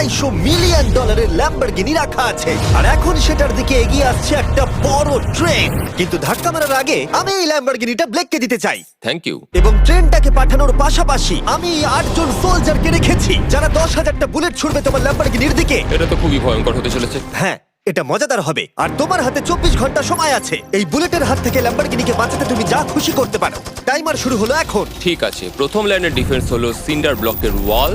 $250 million Lamborghini রাখা আছে, আর এখন সেটার দিকে এগিয়ে আসছে একটা বড় ট্রেন। কিন্তু ধাক্কা মারার আগে আমি এই ল্যাম্বরগিনিটা ব্লেককে দিতে চাই। Thank you. এবং ট্রেনটাকে পাঠানোর পাশাপাশি আমি এই 8 জন সোলজারকে রেখেছি যারা 10,000টা বুলেট ছুড়বে তোমার ল্যাম্বরগিনির দিকে। এটা তো খুবই ভয়ঙ্কর হতে চলেছে। হ্যাঁ, এটা মজাদার হবে। আর তোমার হাতে 24 ঘন্টা সময় আছে। এই বুলেটের হাত থেকে ল্যাম্বরগিনিকে বাঁচাতে তুমি যা খুশি করতে পারো। টাইমার শুরু হলো এখন। ঠিক আছে, প্রথম লাইনের ডিফেন্স হলো সিন্ডার ব্লকের ওয়াল,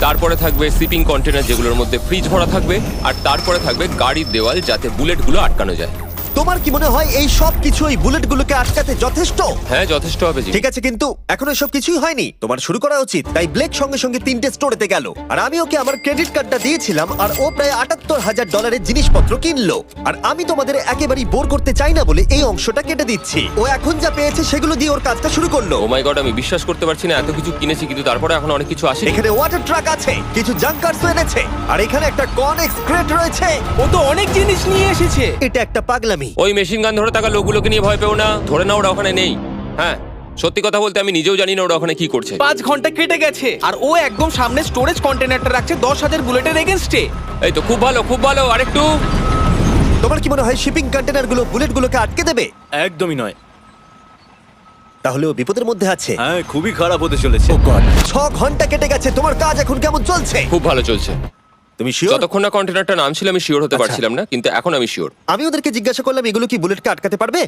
তারপরে থাকবে শিপিং কন্টেনার যেগুলোর মধ্যে ফ্রিজ ভরা থাকবে, আর তারপরে থাকবে গাড়ির দেওয়াল যাতে বুলেটগুলো আটকানো যায়। তোমার কি মনে হয় এই সব কিছু এই বুলেটগুলোকে আটকাতে যথেষ্ট? হ্যাঁ, যথেষ্ট হবে জি। ঠিক আছে, কিন্তু এখনো সব কিছুই হয়নি। তোমার শুরু করা উচিত। তাই ব্লেক সঙ্গে সঙ্গে 3টে স্টোরেতে গেল, আর আমি ওকে আমার ক্রেডিট কার্ডটা দিয়েছিলাম, আর ও প্রায় $78,000 জিনিসপত্র কিনলো। আর আমি তোমাদের একেবারেই বোর করতে চাই না বলে এই অংশটা কেটে দিচ্ছি। ও এখন যা পেয়েছে সেগুলো দিয়ে ওর কাজটা শুরু করলো। ও মাই গড, আমি বিশ্বাস করতে পারছি না এত কিছু কিনেছি কিন্তু তারপরে এখন অনেক কিছু আসেনি। এখানে ওয়াটার ট্রাক আছে, কিছু জাঙ্কারস এনেছে, আর এখানে একটা কনেক্স ক্রেট রয়েছে। ও তো অনেক জিনিস নিয়ে এসেছে। এটা একটা পাগলামি। ওই মেশিন গান ধরে থাকা লোকগুলোকে নিয়ে ভয় পেও না, ধরে না ওরা ওখানে নেই। হ্যাঁ, সত্যি কথা বলতে আমি নিজেও জানি না ওরা ওখানে কি করছে। 5 ঘন্টা কেটে গেছে আর ও একদম সামনে স্টোরেজ কন্টেনারটা রাখছে 10,000 বুলেটের এগেনস্টে। এই তো খুব ভালো, খুব ভালো। আরেকটু। তোমার কি মনে হয় শিপিং কন্টেনারগুলো বুলেটগুলোকে আটকে দেবে? একদমই নয়। তাহলে ও বিপদের মধ্যে আছে। হ্যাঁ, খুবই খারাপ হতে চলেছে। 6 ঘন্টা কেটে গেছে। তোমার কাজ এখন কেমন চলছে? খুব ভালো চলছে। তুমি শিওর? যতক্ষণ না কন্টেনারটা নামছিল আমি শিওর হতে আচ্ছা। পারছিলাম না, কিন্তু এখন আমি শিওর। আমি ওদেরকে জিজ্ঞাসা করলাম এগুলো কি বুলেটকে আটকাতে পারবে,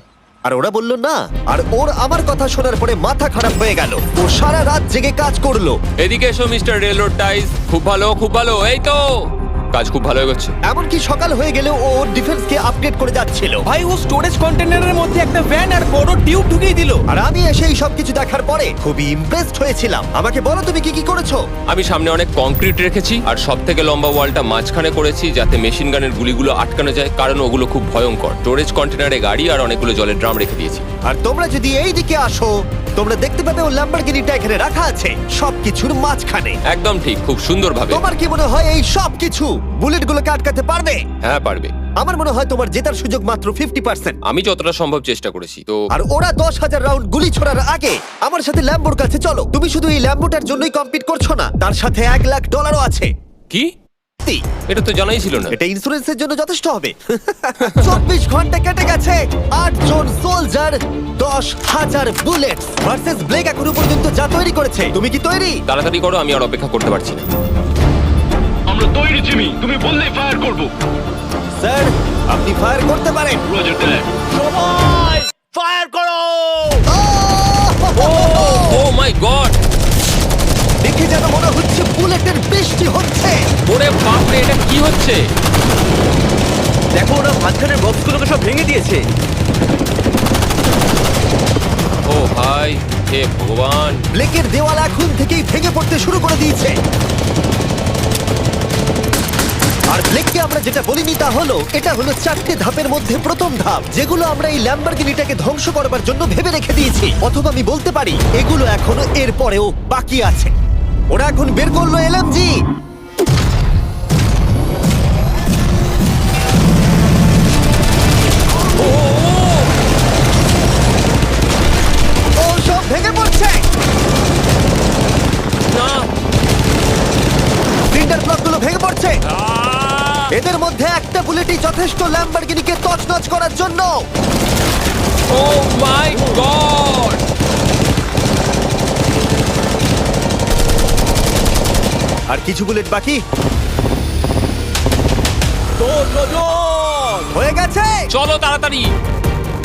আর ওরা বলল না। আর ওর আমার কথা শোনার পরে মাথা খারাপ হয়ে গেল। ও সারা রাত জেগে কাজ করলো। এদিকে এসো মিস্টার রেলরোড টাইস। খুব ভালো, খুব ভালো। এই তো কাজ খুব ভালো এগোচ্ছে। এমনকি সকাল হয়ে গেলেও ও ওর ডিফেন্সকে আপডেট করে যাচ্ছিল। ভাই ও স্টোরেজ কন্টেনারের মধ্যে একটা ভ্যান আর বড় টিউব ঢুকিয়ে দিল। আর আমি এসে এই সবকিছু দেখার পরে খুবই ইমপ্রেসড হয়েছিলাম। আমাকে বলো তুমি কি কি করেছো? আমি সামনে অনেক কংক্রিট রেখেছি আর সব থেকে লম্বা ওয়ালটা মাঝখানে করেছি যাতে মেশিন গানের গুলিগুলো আটকানো যায়, কারণ ওগুলো খুব ভয়ঙ্কর। স্টোরেজ কন্টেনারে গাড়ি আর অনেকগুলো জলের ড্রাম রেখে দিয়েছি। আর তোমরা যদি এই দিকে আসো তোমরা দেখতে পাবে ও ল্যাম্বরগিনিটা এখানে রাখা আছে সবকিছুর মাঝখানে। একদম ঠিক, খুব সুন্দরভাবে। তোমার কি মনে হয় এই সব কিছু বুলেটগুলোকে আটকাতে পারবে? হ্যাঁ, পারবে। আমার মনে হয় তোমার জেতার সুযোগ মাত্র 50%। আমি যতটা সম্ভব চেষ্টা করেছি। তো আর ওরা 10,000 রাউন্ড গুলি ছোড়ার আগে আমার সাথে ল্যাম্বোর কাছে চলো। তুমি শুধু এই ল্যাম্বোটার জন্যই কম্পিট করছো না, তার সাথে $1,00,000 আছে। কি? এটা তো জানাই ছিল না। এটা ইন্স্যুরেন্সের জন্য যথেষ্ট হবে। 24 ঘন্টা কেটে গেছে। 8 জন সোলজার, 10,000 বুলেট ভার্সেস ব্লেক এখনো পর্যন্ত যা তৈরি করেছে। তুমি কি তৈরি? তাড়াতাড়ি করো, আমি আর অপেক্ষা করতে পারছি না। আমরা তৈরি জিমি, তুমি বললেই ফায়ার করব। স্যার, আপনি ফায়ার করতে পারেন। রোজার দ্যাট। সবাই ফায়ার করো! ও মাই গড! দেখে যেন মনে হচ্ছে বুলেটের বৃষ্টি হচ্ছে। ওরে বাপ রে, এটা কি হচ্ছে? দেখো, ওরা মাঝখানের বক্সগুলোকে সব ভেঙে দিয়েছে। ও ভাই, হে ভগবান! ব্লেকের দেওয়াল এখন থেকেই ভেঙে পড়তে শুরু করে দিয়েছে। আর ব্লেককে আমরা যেটা বলিনি তা হলো এটা হলো 4টে ধাপের মধ্যে প্রথম ধাপ, যেগুলো আমরা এই ল্যাম্বরগিনিটাকে ধ্বংস করবার জন্য ভেবে রেখে দিয়েছি। অথবা আমি বলতে পারি এগুলো এখনো এর পরেও বাকি আছে। ওরা এখন বের করলো এলএমজি। ও সব ভেঙে পড়ছে। না! সিন্ডার ব্লকগুলো ভেঙে পড়ছে। এদের মধ্যে একটা বুলেটই যথেষ্ট ল্যাম্বরগিনিকে তছনছ করার জন্য। ও মাই গড! আর কিছু বুলেট বাকি। হয়ে গেছে। চলো তাড়াতাড়ি,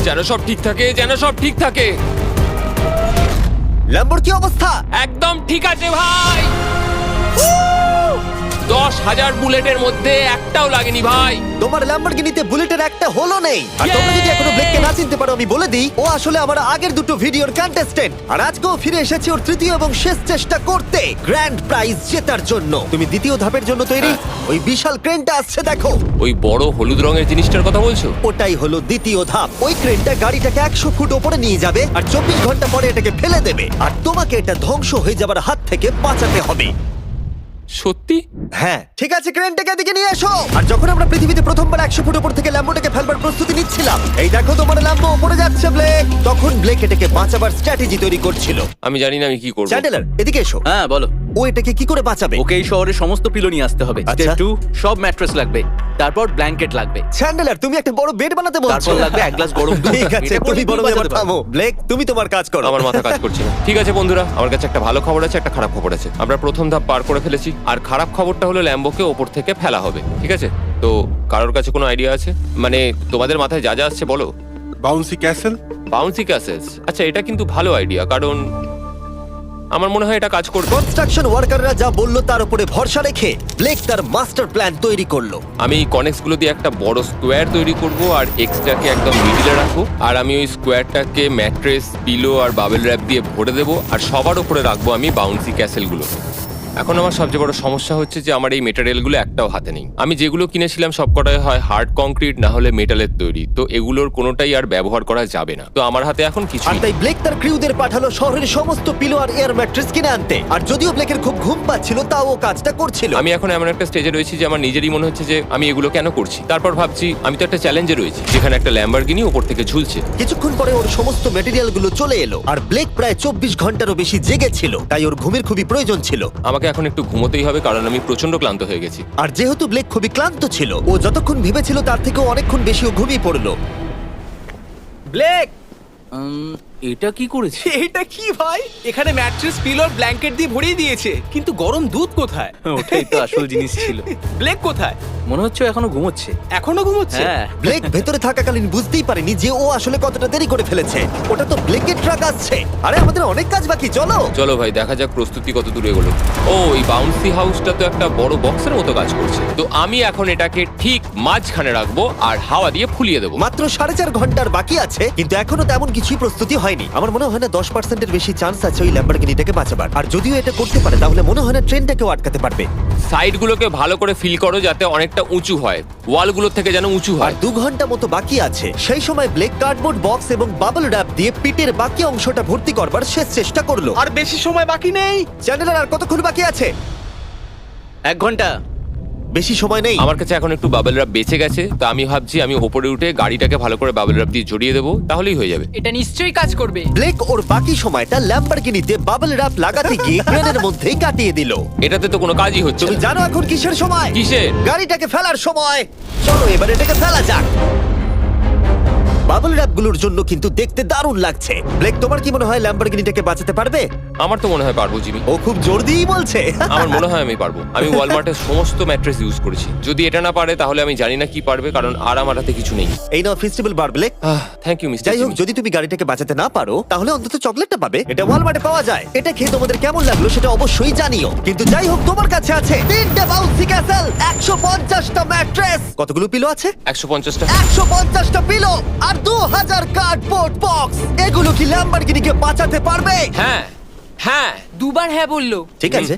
যেন সব ঠিক থাকে, যেন সব ঠিক থাকে। ল্যাম্বোর কি অবস্থা? একদম ঠিক আছে ভাই। 10,000 বুলেটের মধ্যে একটাও লাগেনি ভাই। তোমার ল্যাম্বরগিনিতে বুলেটের একটা হলো নেই। আর তোমরা যদি এখনো ব্লেককে না চিনতে পারো আমি বলে দিই, ও আসলে আমার আগের দুটো ভিডিওর কন্টেস্টেন্ট। আর আজকেও ফিরে এসেছে ওর তৃতীয় এবং শেষ চেষ্টা করতে গ্র্যান্ড প্রাইজ জেতার জন্য। তুমি দ্বিতীয় ধাপের জন্য তৈরি? ওই বিশাল ক্রেনটা আসছে দেখো। ওই বড় হলুদ রঙের জিনিসটার কথা বলছো? ওটাই হলো দ্বিতীয় ধাপ। ওই ক্রেনটা গাড়িটাকে 100 ফুট ওপরে নিয়ে যাবে আর 24 ঘন্টা পরে এটাকে ফেলে দেবে। আর তোমাকে এটা ধ্বংস হয়ে যাবার হাত থেকে বাঁচাতে হবে। সত্যি? হ্যাঁ ঠিক আছে, ক্রেনটাকে এদিকে নিয়ে এসো। আর যখন আমরা পৃথিবীতে প্রথমবার 100 ফুট উপর থেকে ল্যাম্বোটাকে ফেলবার প্রস্তুতি নিচ্ছিলাম, এই দেখো তোমার ল্যাম্বো উপরে যাচ্ছে ব্লেক, তখন ব্লেক এটাকে বাঁচাবার স্ট্র্যাটেজি তৈরি করছিল। আমি জানি না আমি কি করবো। চ্যান্ডেলার এদিকে এসো। হ্যাঁ বলো। ও এটাকে কি করে বাঁচাবে? ওকে এই শহরে সমস্ত পিলো নিয়ে আসতে হবে। আচ্ছা। স্টেপ 2 সব ম্যাট্রেস লাগবে, তারপর ব্ল্যাঙ্কেট লাগবে, চ্যান্ডেলার তুমি একটা বড় বেড বানাতে বলছো? তারপর লাগবে এক গ্লাস গরম দুধ। ঠিক আছে, এটা করে তুমি বড় বাঁচাতে এবার পারবে। থামো। ব্লেক তুমি তোমার কাজ করো। আমার মাথা কাজ করছে না। ঠিক আছে বন্ধুরা, আমার কাছে একটা ভালো খবর আছে, একটা খারাপ খবর আছে। আমরা প্রথম ধাপ পার করে ফেলেছি, আর খারাপ খবরটা হলো ল্যাম্বোকে ওপর থেকে ফেলা হবে। ঠিক আছে, তো কারোর কাছে কোনো আইডিয়া আছে? মানে তোমাদের মাথায় যা যা আসছে বলো। Bouncy castle. বাউন্সি ক্যাসেলস, আচ্ছা এটা কিন্তু ভালো আইডিয়া, কারণ আমার মনে হয় এটা কাজ করবে। কনস্ট্রাকশন ওয়ার্কাররা যা বললো তার উপরে ভরসা রেখে ব্লেক তার মাস্টার প্ল্যান তৈরি করলো। আমি কনেক্স গুলো দিয়ে একটা বড় স্কোয়ার তৈরি করব, আর এক্সট্রাকে একদম মিডিলে রাখবো, আর আমি ওই স্কোয়ারটাকে ম্যাট্রেস, পিলো আর বাবেল র্যাপ দিয়ে ভরে দেবো, আর সবার উপরে রাখবো আমি বাউন্সি ক্যাসেলগুলো। এখন আমার সবচেয়ে বড় সমস্যা হচ্ছে যে আমার এই মেটেরিয়ালগুলো একটাও হাতে নেই। আমি যেগুলো কিনেছিলাম সবকটাই হয় হার্ড কংক্রিট না হলে মেটালের তৈরি, তো এগুলোর কোনোটাই আর ব্যবহার করা যাবে না। তো আমার হাতে এখন কিছু আর তাই ব্লেক তার ক্রিউদের পাঠালো শহরের সমস্ত পিলো আর এয়ার ম্যাট্রেস কিনে আনতে। আর যদিও ব্লেকের খুব ঘুম পাচ্ছিল, তাও ও কাজটা করছিল। আমি এখন এমন একটা স্টেজে রয়েছি যে আমার নিজেরই মনে হচ্ছে যে আমি এগুলো কেন করছি। তারপর ভাবছি আমি তো একটা চ্যালেঞ্জে রয়েছি, যেখানে একটা ল্যাম্বরগিনি উপর থেকে ঝুলছে। কিছুক্ষণ পরে ওর সমস্ত মেটেরিয়াল গুলো চলে এলো, আর ব্লেক প্রায় 24 ঘন্টারও বেশি জেগেছিল, তাই ওর ঘুমের খুবই প্রয়োজন ছিল। আমাকে এখন একটু ঘুমোতেই হবে, কারণ আমি প্রচন্ড ক্লান্ত হয়ে গেছি। আর যেহেতু ব্লেক খুবই ক্লান্ত ছিল, ও যতক্ষণ ভেবেছিল তার থেকেও অনেকক্ষণ বেশি ও ঘুমিয়ে পড়লো। ব্লেক, এটা কি করেছে? এটা কি ভাই? এখানে ম্যাট্রেস, পিলো আর ব্ল্যাঙ্কেট দিয়ে ভরিয়ে দিয়েছে, কিন্তু গরম দুধ কোথায়? ওটাই তো আসল জিনিস ছিল। ব্লেক কোথায়? মনে হচ্ছে ও এখনো ঘুমোচ্ছে। এখনো ঘুমোচ্ছে? হ্যাঁ। ব্লেক ভেতরে থাকাকালীন বুঝতেই পারেনি যে ও আসলে কতটা দেরি করে ফেলেছে। ওটা তো ব্লেকের ট্রাক আসছে। আরে আমাদের অনেক কাজ বাকি, চলো। চলো ভাই, দেখা যাক প্রস্তুতি কত দূরে এগোলো। ও, এই বাউন্সি হাউসটা তো একটা বড় বক্সের মতো কাজ করছে। তো আমি এখন এটাকে ঠিক মাঝখানে রাখবো আর হাওয়া দিয়ে ফুলিয়ে দেবো। মাত্র 4.5 ঘন্টার বাকি আছে, কিন্তু এখনো তেমন কিছুই প্রস্তুতি হয়নি। আমার মনে হয় না 10%-এর বেশি চান্স আছে ওই ল্যাম্বরগিনিটাকে বাঁচাবার। আর যদিও এটা করতে পারে, তাহলে মনে হয় না ট্রেনটাকেও আটকাতে পারবে। সাইডগুলোকে ভালো করে ফিল করো যাতে অনেকটা উঁচু হয়, ওয়ালগুলো থেকে যেন উঁচু আর হয়। 2 ঘন্টা মতো বাকি আছে। সেই সময় ব্লেক কার্ডবোর্ড বক্স এবং বাবল র্যাপ দিয়ে পিটের বাকি অংশটা ভর্তি করবার শেষ চেষ্টা করলো। আর বেশি সময় বাকি নেই। চ্যানেলের আর কতক্ষণ বাকি আছে? 1 ঘন্টা। বেশি সময় নেই। আমার কাছে এখন একটু বাবেল র্যাপ বেঁচে গেছে, তো আমি ভাবছি আমি ওপরে উঠে গাড়িটাকে ভালো করে বাবেল র্যাপ দিয়ে জড়িয়ে দেবো, তাহলেই হয়ে যাবে। এটা নিশ্চয়ই কাজ করবে। ব্লেক ওর বাকি সময়টা ল্যাম্বরগিনিতে বাবল র্যাপ লাগাতে গিয়ে ক্রেনের মধ্যেই কাটিয়ে দিল। এটাতে তো কোনো কাজই হচ্ছে তুমি না। জানো এখন কিসের সময়? কিসের? গাড়িটাকে ফেলার সময়। চলো এবার এটাকে ফেলা যাক। বাবল র্যাপ গুলোর জন্য কিন্তু দেখতে দারুণ লাগছে। ব্লেক, তোমার কি মনে হয় ল্যাম্বরগিনিটাকে বাঁচাতে পারবে? আমার তো মনে হয় পারবো জিমি। ও খুব জোর দিয়েই বলছে। আমার মনে হয় আমি পারবো। আমি ওয়ালমার্টের সমস্ত ম্যাট্রেস ইউজ করেছি। যদি এটা না পারে তাহলে আমি জানি না কি পারবে, কারণ আর আমার হাতে কিছু নেই। এই নাও ফেস্টিভ্যাল বার ব্লেক। Thank you mister. যাই হোক, যদি তুমি গাড়িটাকে বাঁচাতে না পারো তাহলে অন্তত চকলেটটা পাবে। এটা ওয়ালমার্টে পাওয়া যায়। এটা খেয়ে তোমাদের কেমন লাগলো সেটা অবশ্যই জানিও। কিন্তু যাই হোক, তোমার কাছে আছে 3টে বাউন্সি ক্যাসেল, 150টা ম্যাট্রেস, কতগুলো পিলো আছে? 150টা। 150টা পিলো আর 2000 কার্ডবোর্ড বক্স। এগুলো কি ল্যাম্বরগিনিকে বাঁচাতে পারবে? হ্যাঁ হ্যাঁ। দুবার হ্যাঁ বললো। ঠিক আছে।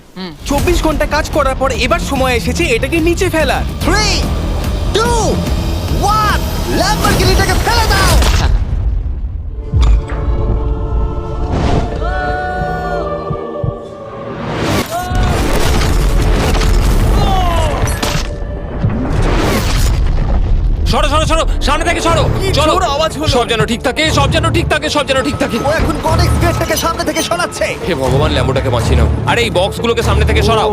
24 ঘন্টা কাজ করার পর এবার সময় এসেছে এটাকে নিচে ফেলার। 3 2 1 ল্যাম্বরগিনিটাকে ফেলে দাও। সরো সরো সরো, সামনে থেকে সরো। চলো, জোর আওয়াজ হলো। সব যেন ঠিক থাকে, সব যেন ঠিক থাকে, সব যেন ঠিক থাকে। ও এখন কনেক্স গেটটাকে সামনে থেকে সরাচ্ছে। হে ভগবান, ল্যাম্বোটাকে বাঁচিয়ে নাও। আরে এই বক্সগুলোকে সামনে থেকে সরাও।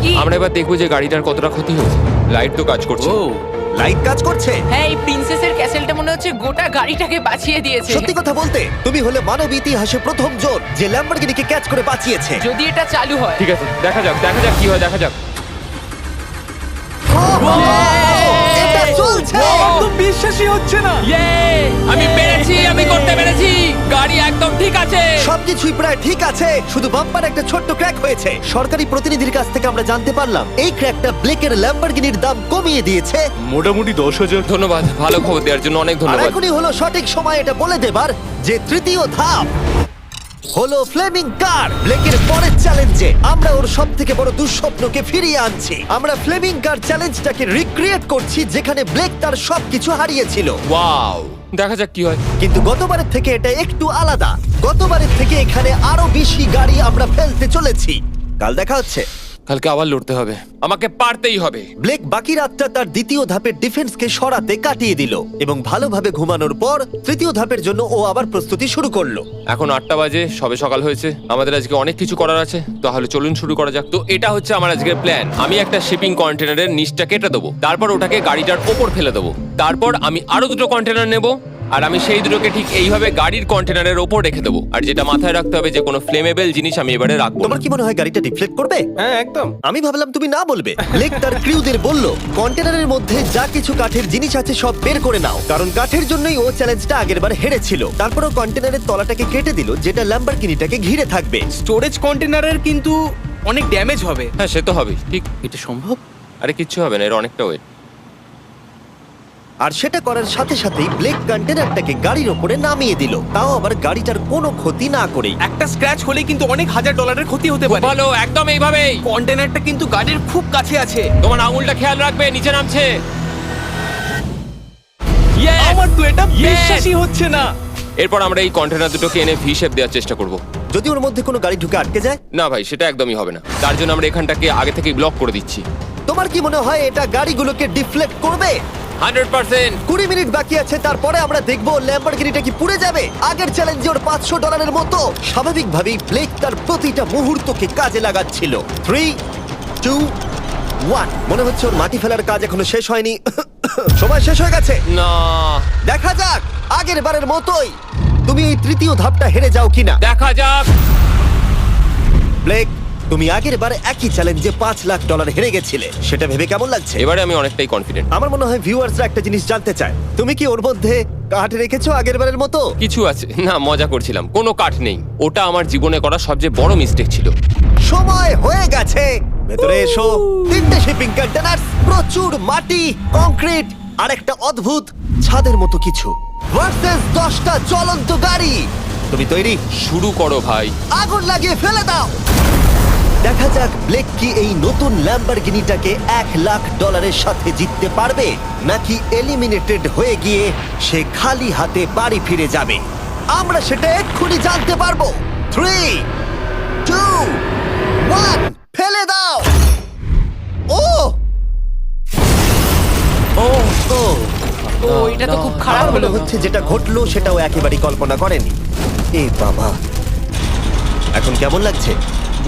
কি? আমরা এবার দেখবো যে গাড়িটার কতটা ক্ষতি হয়েছে। লাইট তো কাজ করছে। ও লাইট কাজ করছে। হ্যাঁ, এই প্রিন্সেসের ক্যাসেলটা মনে হচ্ছে গোটা গাড়িটাকে বাঁচিয়ে দিয়েছে। সত্যি কথা বলতে তুমি হলে মানব ইতিহাসে প্রথম জন যে ল্যাম্বরগিনিকে ক্যাচ করে বাঁচিয়েছে। যদি এটা চালু হয়। ঠিক আছে, দেখা যাক কি হয়, দেখা যাক। এটা চলছে। আমার তো বিশ্বাসই হচ্ছে না। আমি পেরেছি, আমি করতে পেরেছি। গাড়ি একদম ঠিক আছে। সবকিছুই প্রায় ঠিক আছে, শুধু বাম্পার একটা ছোট্ট ক্র্যাক হয়েছে। সরকারি প্রতিনিধির কাছ থেকে আমরা জানতে পারলাম এই ক্র্যাকটা ব্লেকের ল্যাম্বরগিনির দাম কমিয়ে দিয়েছে। মোটামুটি 10,000। ধন্যবাদ, ভালো খবর দেওয়ার জন্য অনেক আর ধন্যবাদ। এখনই হলো সঠিক সময় এটা বলে দেবার যে তৃতীয় ধাপ হলো ফ্লেমিং কার। ব্লেকের পরের চ্যালেঞ্জে আমরা ওর সবথেকে বড় দুঃস্বপ্নকে ফিরিয়ে আনছি। আমরা ফ্লেমিং কার চ্যালেঞ্জটাকে রিক্রিয়েট করছি যেখানে ব্লেক তার সবকিছু হারিয়েছিল। ওয়াও, দেখা যাক কি হয়। কিন্তু গতবারের থেকে এটা একটু আলাদা। গতবারের থেকে এখানে আরো বেশি গাড়ি আমরা ফেলতে চলেছি। কাল দেখা হচ্ছে। কালকে আবার লড়তে হবে, আমাকে পারতেই হবে। ব্লেক বাকি রাতটা তার দ্বিতীয় ধাপের ডিফেন্সকে সরাতে কাটিয়ে দিল এবং ভালোভাবে ঘুমানোর পর তৃতীয় ধাপের জন্য ও আবার প্রস্তুতি শুরু করলো। এখন 8টা বাজে, সবে সকাল হয়েছে, আমাদের আজকে অনেক কিছু করার আছে, তাহলে চলুন শুরু করা যাক। তো এটা হচ্ছে আমার আজকের প্ল্যান। আমি একটা শিপিং কন্টেনারের নিচটা কেটে দেবো, তারপর ওটাকে গাড়িটার ওপর ফেলে দেবো, তারপর আমি আরো দুটো কন্টেনার নেব, আর আমি সেই দুটোকে ঠিক এইভাবে গাড়ির কন্টেনারের ওপর রেখে দেবো। আর যেটা মাথায় রাখতে হবে যে কোনো ফ্লেমেবল জিনিস আমি এবারে রাখবো না। তোমার কি মনে হয় গাড়িটা ডিফ্লেক্ট করবে? হ্যাঁ একদম। আমি ভাবলাম তুমি না বলবে। ব্লেক তার ক্রিউদের বলল কন্টেনারের মধ্যে যা কিছু কাঠের জিনিস আছে সব বের করে নাও, কারণ কাঠের জন্যই ও চ্যালেঞ্জটা আগেরবার হেরেছিল। তারপর ও কন্টেনারের তলাটাকে কেটে দিল, যেটা ল্যাম্বরগিনিটাকে ঘিরে থাকবে। স্টোরেজ কন্টেনারের কিন্তু অনেক ড্যামেজ হবে। হ্যাঁ সে তো হবেই, ঠিক। এটা সম্ভব? আরে কিচ্ছু হবে না, এর অনেকটা ওয়েট। আর সেটা করার সাথে সাথেই ব্লেক কন্টেনারটাকে গাড়ির ওপরে নামিয়ে দিল, তাও আবার গাড়িটার কোনো ক্ষতি না করেই। একটা স্ক্র্যাচ হলেই কিন্তু অনেক $1000 ক্ষতি হতে পারে। ভালো, একদম এইভাবেই। কন্টেনারটা কিন্তু গাড়ির খুব কাছে আছে। তোমার আঙুলটা খেয়াল রাখবে, নিচে নামছে। Yes! আমার তো এটা Yes! বিশ্বাসই হচ্ছে না। এরপর আমরা এই কন্টেনার দুটোকে এনে ভি শেপ দেওয়ার চেষ্টা করব। যদি ওর মধ্যে কোনো গাড়ি ঢুকে আটকে যায়? না ভাই, সেটা একদমই হবে না। তার জন্য আমরা এখানটাকে আগে থেকেই ব্লক করে দিচ্ছি। তোমার কি মনে হয় এটা গাড়িগুলোকে ডিফ্লেক্ট করবে? 100%। 20 মিনিট বাকি আছে, তারপরে আমরা দেখবো ল্যাম্বরগিনিটা কি পুড়ে যাবে। আগের চ্যালেঞ্জে ওর $500 মতো। স্বাভাবিকভাবেই ব্লেক তার প্রতিটা মুহূর্তকে কাজে লাগাচ্ছিল। 3, 2, 1। মনে হচ্ছে ওর মাটি ফেলার কাজ এখনো শেষ হয়নি। সময় শেষ হয়ে গেছে। না, দেখা যাক আগের বারের মতোই তুমি এই তৃতীয় ধাপটা হেরে যাও কিনা। দেখা যাক। ব্লেক, তুমি আগের বার একই চ্যালেঞ্জে $5 লাখ হেরে গেছিলে, সেটা ভেবে কেমন লাগছে? এবারে আমি অনেকটাই কনফিডেন্ট। আমার মনে হয় ভিউয়ার্সরা একটা জিনিস জানতে চায়, তুমি কি ওর মধ্যে কাঠ রেখেছো আগের বারের মতো? কিছু আছে না, মজা করছিলাম। কোনো কাঠ নেই। ওটা আমার জীবনে করা সবচেয়ে বড় মিস্টেক ছিল। সময় হয়ে গেছে, ভেতরে এসো। 3টে শিপিং কন্টেনার, প্রচুর মাটি, কংক্রিট আর একটা অদ্ভুত ছাদের মতো কিছু ভার্সেস 10টা জ্বলন্ত গাড়ি। তুমি তৈরি? শুরু করো ভাই। আগুন লাগিয়ে ফেলে দাও। দেখা যাক ব্লেক কি এই নতুন ল্যাম্বরগিনিটাকে $1 লাখ সাথে জিততে পারবে, নাকি এলিমিনেটেড হয়ে গিয়ে সে খালি হাতে বাড়ি ফিরে যাবে। আমরা সেটা এক্ষুনি জানতে পারবো। 3, 2, 1, ফেলে দাও। ও ও ও ও এটা তো খুব খারাপ আমার হলো। মনে হচ্ছে যেটা ঘটলো সেটাও একেবারেই কল্পনা করেনি। এ বাবা, এখন কেমন লাগছে?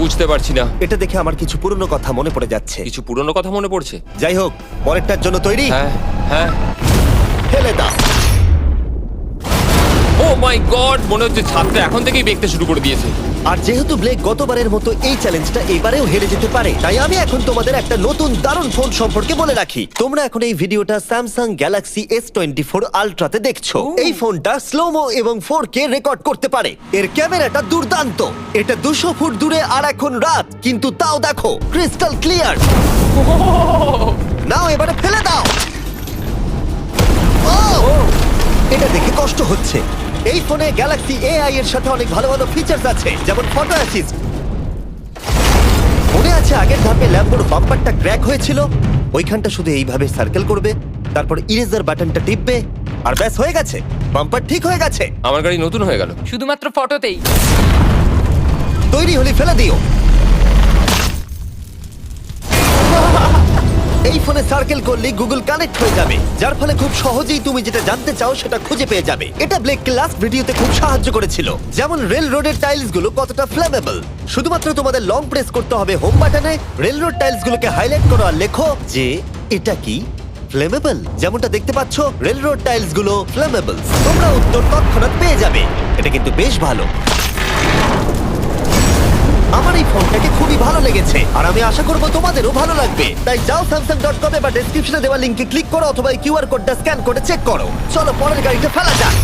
বুঝতে পারছি না। এটা দেখে আমার কিছু পুরনো কথা মনে পড়ে যাচ্ছে। কিছু পুরনো কথা মনে পড়ছে। যাই হোক, পরেরটার জন্য তৈরি? হ্যাঁ হ্যাঁ। ফেলে দাও। ও মাই গড, মনে হচ্ছে ছাদটা এখন থেকেই দেখতে শুরু করে দিয়েছে। আর যেহেতু ব্লেক গতবারের মতো এই চ্যালেঞ্জটা এবারেও হেরে যেতে পারে, তাই আমি এখন তোমাদের একটা নতুন দারুণ ফোন সম্পর্কে বলে রাখি। তোমরা এখন এই ভিডিওটা স্যামসাং গ্যালাক্সি S24 আলট্রাতে দেখছো। এই ফোনটা স্লোমো এবং 4K রেকর্ড করতে পারে। এর ক্যামেরাটা দুর্দান্ত। এটা 200 ফুট দূরে আর এখন রাত, কিন্তু তাও দেখো ক্রিস্টাল ক্লিয়ার। নাও এবারে ফেলে দাও। ও, এটা দেখে কষ্ট হচ্ছে। এই ফোনে গ্যালাক্সি AI এর সাথে অনেক ভালো ভালো ফিচার্স আছে, যেমন ফটো অ্যাসিস্ট। মনে আছে আগের ধাপে ল্যাম্বোর বাম্পারটা ক্র্যাক হয়েছিল? ওইখানটা শুধু এইভাবে সার্কেল করবে, তারপর ইরেজার বাটনটা টিপবে, আর ব্যাস হয়ে গেছে, বাম্পার ঠিক হয়ে গেছে। আমার গাড়ি নতুন হয়ে গেল। শুধুমাত্র ফটোতেই। তৈরি হলে ফেলে দিও। এই ফোনে সার্কেল করলে গুগল কানেক্ট হয়ে যাবে, যার ফলে খুব সহজেই তুমি যেটা জানতে চাও সেটা খুঁজে পেয়ে যাবে। এটা ব্লেককে লাস্ট ভিডিওতে খুব সাহায্য করেছিল, যেমন রেল রোডের টাইলস গুলো কতটা ফ্লেমেবল। শুধুমাত্র তোমাদের লং প্রেস করতে হবে হোম বাটনে, রেল রোড টাইলস গুলোকে হাইলাইট করো আর লেখো যে এটা কি ফ্লেমেবল। যেমনটা দেখতে পাচ্ছ, রেল রোড টাইলস গুলো ফ্লেমেবল। তোমরা উত্তর তৎক্ষণাৎ পেয়ে যাবে। এটা কিন্তু বেশ ভালো। আমার এই ফোনটাকে খুবই ভালো লেগেছে, আর আমি আশা করবো তোমাদেরও ভালো লাগবে। তাই যাও samsung.com বা ডেসক্রিপশনে দেওয়া লিংকে ক্লিক করো, অথবা এই কিউআর কোডটা স্ক্যান করে চেক করো। চলো পরের গাড়িটা ফেলা যাক।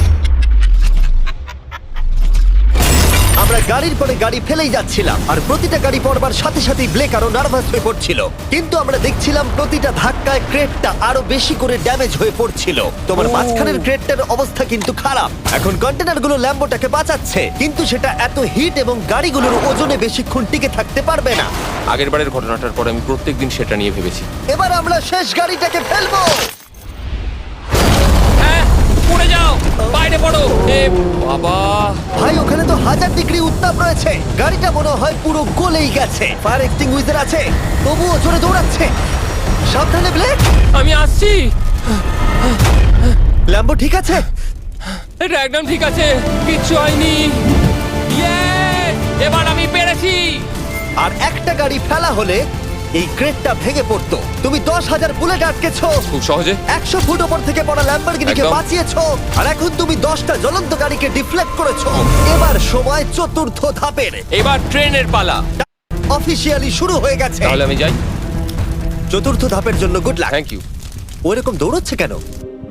আমরা গাড়ির পরে গাড়ি ফেলেই যাচ্ছিলাম, আর প্রতিটা গাড়ি পড়বার সাথে সাথেই ব্লেক আরো নার্ভাস হয়ে পড়ছিল। কিন্তু আমরা দেখছিলাম প্রতিটা ধাক্কায় ক্রেটটা আরো বেশি করে ড্যামেজ হয়ে পড়ছিল। তোমার মাঝখানের ক্রেটটার অবস্থা কিন্তু খারাপ। এখন কন্টেনারগুলো ল্যাম্বোটাকে বাঁচাচ্ছে, কিন্তু সেটা এত হিট এবং গাড়িগুলোর ওজনে বেশিক্ষণ টিকে থাকতে পারবে না। আগের বারের ঘটনাটার পর আমি প্রত্যেকদিন সেটা নিয়ে ভেবেছি। এবার আমরা শেষ গাড়িটাকে ফেলবো। হ্যাঁ পড়ে যাও, বাইরে পড়ো। এ বাবা, ভাই ওখানে তো 1000 ডিগ্রি উত্তাপ রয়েছে। গাড়িটা মনে হয় পুরো গলেই গেছে। ফায়ার এক্সটিংগুইজার আছে, তবুও জোরে দৌড়াচ্ছে। সাবধানে ব্লেক। আমি আসছি। ল্যাম্বো ঠিক আছে? এটা একদম ঠিক আছে, কিচ্ছু হয়নি। Yes! এবার আমি পেরেছি। আর একটা গাড়ি ফেলা হলে এই ক্রেটটা ভেঙে পড়তো। তুমি 10,000 বুলেট আটকেছো, খুব সহজে। 100 ফুট ওপর থেকে পড়া ল্যাম্বরগিনিকে একদম। বাঁচিয়েছো, আর এখন তুমি 10টা জ্বলন্ত গাড়িকে ডিফ্লেক্ট করেছো। এবার সময় চতুর্থ ধাপের। এবার ট্রেনের পালা। অফিসিয়ালি শুরু হয়ে গেছে। তাহলে আমি যাই। চতুর্থ ধাপের জন্য গুড লাক। Thank you. ওরকম দৌড়চ্ছে কেন?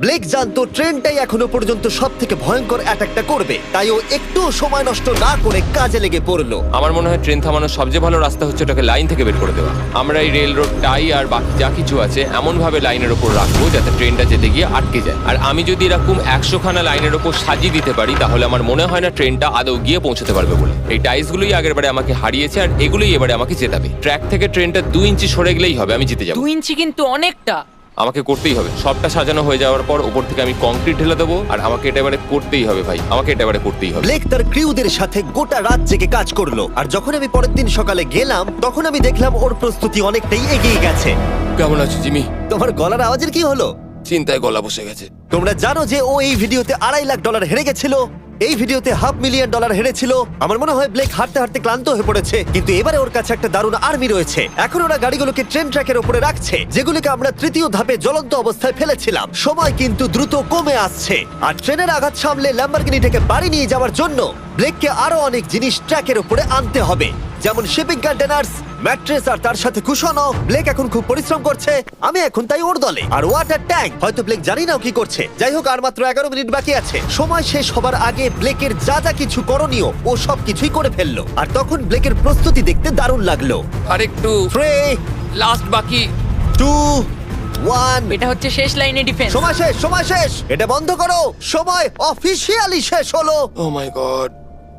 ব্লেক জানতো ট্রেনটাই এখনো পর্যন্ত সব থেকে ভয়ঙ্কর অ্যাটাকটা করবে, তাই ও একটু সময় নষ্ট না করে কাজে লেগে পড়লো। আমার মনে হয় ট্রেন থামানোর সবচেয়ে ভালো রাস্তা হচ্ছে ওটাকে লাইন থেকে বের করে দেওয়া। আমরা এই রেল রোড টাই আর বাকি যা কিছু আছে এমন ভাবে লাইনের ওপর রাখবো যাতে ট্রেনটা যেতে গিয়ে আটকে যায়। আর আমি যদি এরকম 100 খানা লাইনের ওপর সাজিয়ে দিতে পারি তাহলে আমার মনে হয় না ট্রেনটা আদৌ গিয়ে পৌঁছতে পারবে বলে। এই টাইলসগুলোই আগের বারে আমাকে হারিয়েছে আর এগুলোই এবারে আমাকে জেতাবে। ট্র্যাক থেকে ট্রেনটা 2 ইঞ্চি সরে গেলেই হবে, আমি জিতে যাবো। 2 ইঞ্চি কিন্তু অনেকটা। আমাকে করতেই হবে। সবটা সাজানো হয়ে যাওয়ার পর ওপর থেকে আমি কংক্রিট ঢেলে দেবো আর আমাকে এটা এবারে করতেই হবে ভাই, আমাকে এটা এবারে করতেই হবে। ব্লেক তার ক্রিউদের সাথে গোটা রাত জেগে কাজ করলো, আর যখন আমি পরের দিন সকালে গেলাম তখন আমি দেখলাম ওর প্রস্তুতি অনেকটাই এগিয়ে গেছে। কেমন আছো জিমি? তোমার গলার আওয়াজের কি হলো? চিন্তায় গলা বসে গেছে। তোমরা জানো যে ও এই ভিডিওতে $2.5 লাখ হেরে গেছিল, এই ভিডিওতে $500,000 হেরেছিল। আমার মনে হয় ব্লেক হাঁটতে হাঁটতে ক্লান্ত হয়ে পড়েছে, কিন্তু এবারে ওর কাছে একটা দারুণ আর্মি রয়েছে। এখন ওরা গাড়িগুলোকে ট্রেন ট্র্যাকের উপরে রাখছে, যেগুলোকে আমরা তৃতীয় ধাপে জ্বলন্ত অবস্থায় ফেলেছিলাম। সময় কিন্তু দ্রুত কমে আসছে, আর ট্রেনের আঘাত সামলে ল্যাম্বরগিনিটাকে বাড়ি নিয়ে যাওয়ার জন্য ব্লেককে আরো অনেক জিনিস ট্র্যাকের উপরে আনতে হবে, যেমন শিপিং কন্টেনার্স, ম্যাট্রেস আর তার সাথে কুশনও। ব্লেক এখন খুব পরিশ্রম করছে, আমি এখন তাই ওর দলে। আর ওয়াটার ট্যাঙ্ক, হয়তো ব্লেক জানি না ও কি করছে। যাই হোক, আর মাত্র 11 মিনিট বাকি আছে। সময় শেষ হবার আগে ব্লেকের যা যা কিছু করণীয় ও সব কিছুই করে ফেললো, আর তখন ব্লেকের প্রস্তুতি দেখতে দারুণ লাগলো। আর একটু 3, লাস্ট বাকি। 2, 1। এটা হচ্ছে শেষ লাইনে ডিফেন্স। সময় শেষ, সময় শেষ, এটা বন্ধ করো। সময় অফিসিয়ালি শেষ হলো। ও মাই গড।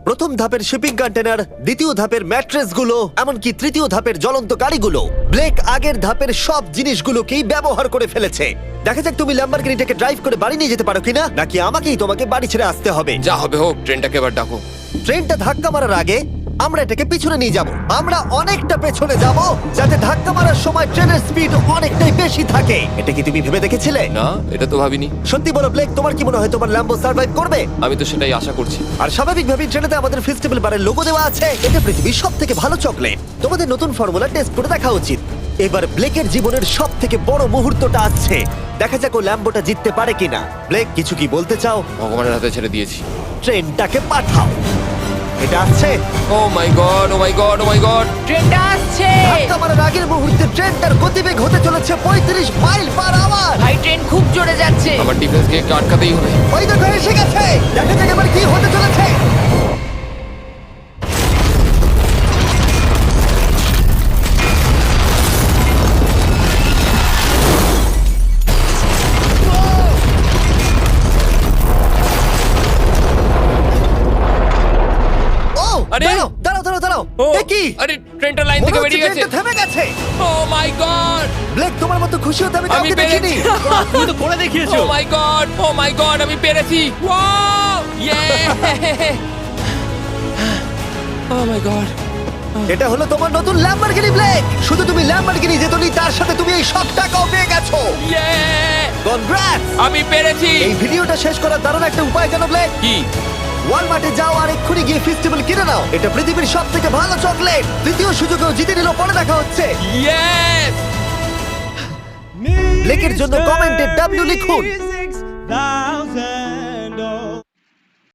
প্রথম ধাপের শিপিং কন্টেনার, দ্বিতীয় ধাপের ম্যাট্রেসগুলো, এমনকি তৃতীয় ধাপের জ্বলন্ত গাড়িগুলো, ব্লেক আগের ধাপের সব জিনিসগুলোকেই ব্যবহার করে ফেলেছে। দেখা যাক তুমি ল্যাম্বরগিনিটাকে ড্রাইভ করে বাড়ি নিয়ে যেতে পারো কিনা, নাকি আমাকেই তোমাকে বাড়ি ছেড়ে আসতে হবে। যা হবে হোক, ট্রেনটাকে এবার ডাকো। ট্রেনটা ধাক্কা মারার আগে আমরা এটাকে পিছনে নিয়ে যাব। আমরা অনেকটা পেছনে যাব, যাতে ধাক্কা মারার সময় ট্রেনের স্পিড অনেকটাই বেশি থাকে। এটা কি তুমি ভেবে দেখেছিলে? না, এটা তো ভাবিনি। সত্যি বলো ব্লেক, তোমার কি মনে হয় তোমার ল্যাম্বো সার্ভাইভ করবে? আমি তো সেটাই আশা করছি। আর স্বাভাবিকভাবেই ট্রেনেতে আমাদের ফেস্টিভ্যাল বারের লোগো দেওয়া আছে। এটা পৃথিবীর সবথেকে ভালো চকলেট। তোমাদের নতুন ফর্মুলা টেস্ট করে দেখা উচিত। এবার ব্লেকের জীবনের সবথেকে বড় মুহূর্তটা আসছে। দেখা যাক ও ল্যাম্বোটা জিততে পারে কিনা। ব্লেক, কিছু কি বলতে চাও? ভগবানের হাতে ছেড়ে দিয়েছি। ট্রেনটাকে পাঠাও। এটা আসছে। ও মাই গড, ও মাই গড, ও মাই গড। ট্রেনটা আসছে। ধাক্কা মারার আগের মুহূর্তে ট্রেনটার গতিবেগ হতে চলেছে 35 মাইল পার আওয়ার। ভাই ট্রেন খুব জোরে যাচ্ছে। আমার ডিফেন্সকে একটু আটকাতেই হবে। ওই দেখো এসে গেছে। দেখা যাক এবার কি হতে চলেছে। ও, আরে! দাঁড়াও, দাঁড়াও, দাঁড়াও, দাঁড়াও। ও, এ কি? আরে ট্রেনটা লাইন মনে থেকে হচ্ছে বেরিয়ে গেছে। ট্রেনটা থেমে গেছে। ও মাই গড। ব্লেক, তোমার মতো খুশি হতে আমি আমি কাউকে দেখিনি। পেরেছি। তুমি তো করে দেখিয়েছো। ও মাই গড, ও মাই গড, আমি পেরেছি। ওয়াও! ইয়ে! ও মাই গড। এটা হলো তোমার নতুন ল্যাম্বরগিনি ব্লেক। শুধু তুমি ল্যাম্বরগিনি জেতনি, তার সাথে তুমি এই সব টাকাও পেয়ে গেছো। ইয়ে! কনগ্রাটস! আমি পেরেছি। এই ভিডিওটা শেষ করার দারুণ একটা উপায় জানো ব্লেক? কি? ওয়ালমার্টে যাও আর এক্ষুনি গিয়ে ফেস্টিভ্যাল কিনে নাও। এটা পৃথিবীর সবথেকে ভালো চকলেট। তৃতীয় সুযোগেও জিতে নিল, পরে দেখা হচ্ছে। ইয়েস! ব্লেকের জন্য কমেন্টে W লিখুন। 36,000